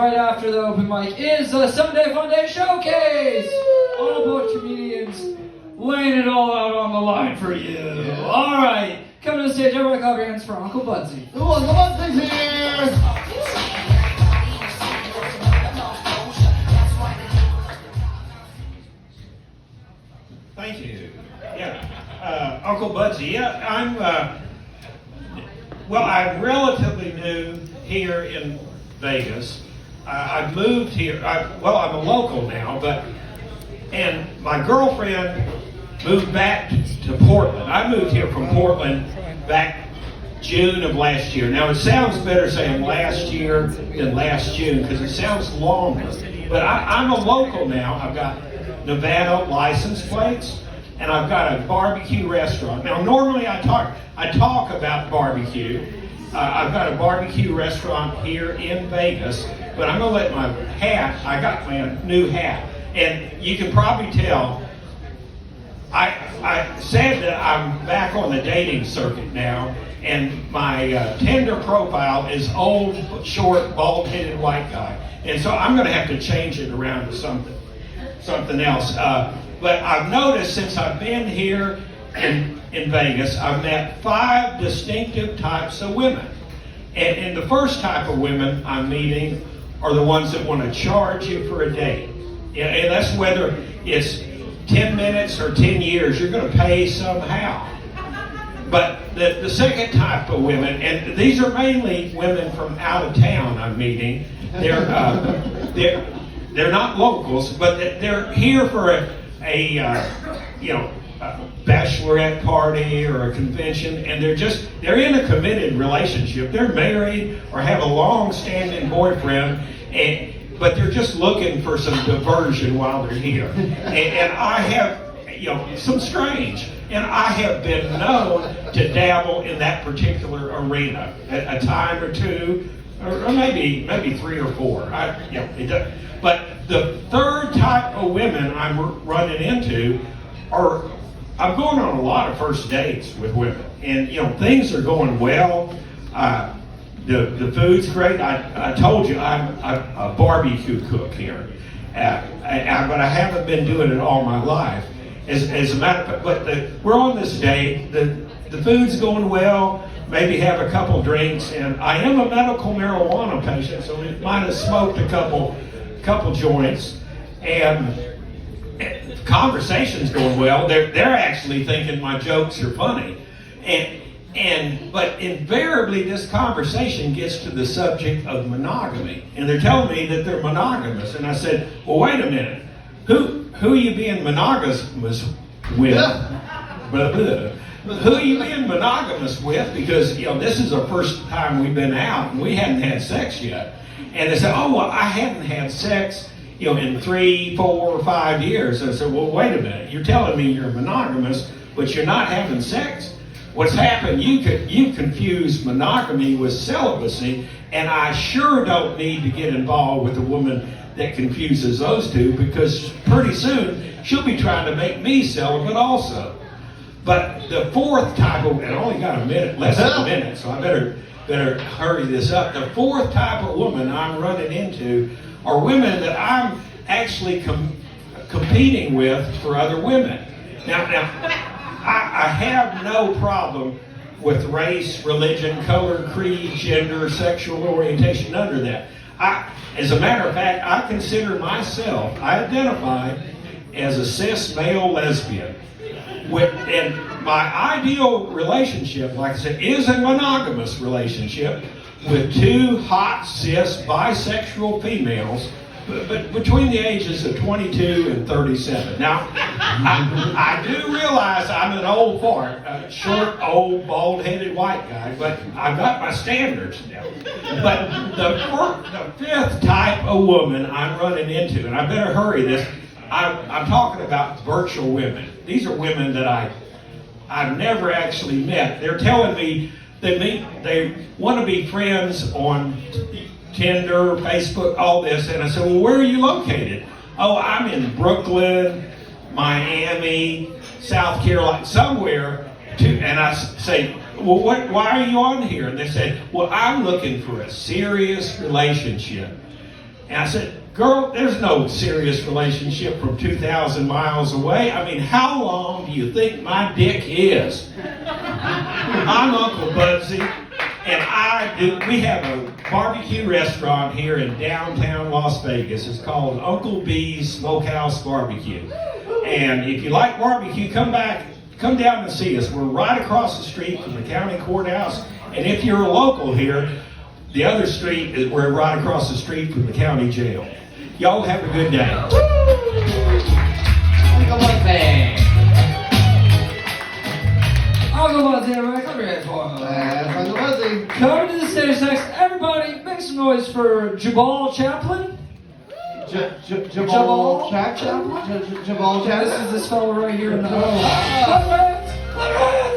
Right after the open mic is the Sunday Funday Showcase! All about comedians laying it all out on the line for you. Yeah. Alright, coming to the stage, everybody clap your hands for Uncle Budsy. Uncle Budsy's here! Thank you. Yeah, Uncle Budsy. Yeah, I'm relatively new here in Vegas. I moved here. I'm a local now, and my girlfriend moved back to Portland. I moved here from Portland back June of last year. Now it sounds better saying last year than last June because it sounds longer. But I'm a local now. I've got Nevada license plates, and I've got a barbecue restaurant. Now normally I talk about barbecue. I've got a barbecue restaurant here in Vegas, but I'm going to let I got my new hat. And you can probably tell, I said that I'm back on the dating circuit now, and my Tinder profile is old, short, bald-headed white guy. And so I'm going to have to change it around to something else. But I've noticed since I've been here in Vegas, I've met 5 distinctive types of women. And the first type of women I'm meeting are the ones that want to charge you for a date. And that's whether it's 10 minutes or 10 years, you're going to pay somehow. But the second type of women, and these are mainly women from out of town I'm meeting, they're not locals, but they're here for a bachelorette party or a convention, and they're in a committed relationship. They're married or have a long-standing boyfriend, but they're just looking for some diversion while they're here. And I have, some strange, and I have been known to dabble in that particular arena a time or two, or maybe 3 or 4. But the third type of women I'm running into are, I'm going on a lot of first dates with women, and things are going well. The food's great. I told you I'm a barbecue cook here, but I haven't been doing it all my life. As a matter of fact, but we're on this date. The food's going well. Maybe have a couple drinks, and I am a medical marijuana patient, so we might have smoked a couple joints, and the conversation's going well. They're actually thinking my jokes are funny, but invariably this conversation gets to the subject of monogamy, and they're telling me that they're monogamous, and I said, well, wait a minute, who are you being monogamous with? Who are you being monogamous with? Because this is the first time we've been out and we hadn't had sex yet. And they said, oh, well, I haven't had sex in 3, 4, 5 years. And I said, well, wait a minute. You're telling me you're monogamous, but you're not having sex? What's happened, you confuse monogamy with celibacy, and I sure don't need to get involved with a woman that confuses those two, because pretty soon she'll be trying to make me celibate also. But the fourth type of, and I only got less than a minute, so I better hurry this up. The fourth type of woman I'm running into are women that I'm actually competing with for other women. Now, I have no problem with race, religion, color, creed, gender, sexual orientation, none of that. As a matter of fact, I consider myself, I identify as a cis male lesbian. And my ideal relationship, like I said, is a monogamous relationship with 2 hot cis bisexual females, but between the ages of 22 and 37. Now, I do realize I'm an old fart, a short, old, bald-headed white guy, but I've got my standards now. But the fifth type of woman I'm running into, and I better hurry this, I'm talking about virtual women. These are women that I've never actually met. They're telling me they want to be friends on Tinder, Facebook, all this. And I said, well, where are you located? Oh, I'm in Brooklyn, Miami, South Carolina, somewhere. And I say, well, why are you on here? And they say, well, I'm looking for a serious relationship. And I said, girl, there's no serious relationship from 2,000 miles away. I mean, how long do you think my dick is? I'm Uncle Budsy, and we have a barbecue restaurant here in downtown Las Vegas. It's called Uncle B's Smokehouse Barbecue. And if you like barbecue, come down and see us. We're right across the street from the county courthouse. And if you're a local here, the other street is we're right across the street from the county jail. Y'all have a good day. Uncle Funday. Uncle Budsy, everybody, come here for him. That's Uncle Funday. Coming to the stage next, everybody, make some noise for Jabal Chaplin. Jabal Chaplin? Jabal This Chaplin? is this fellow right here in the. Clap hands! Clap hands!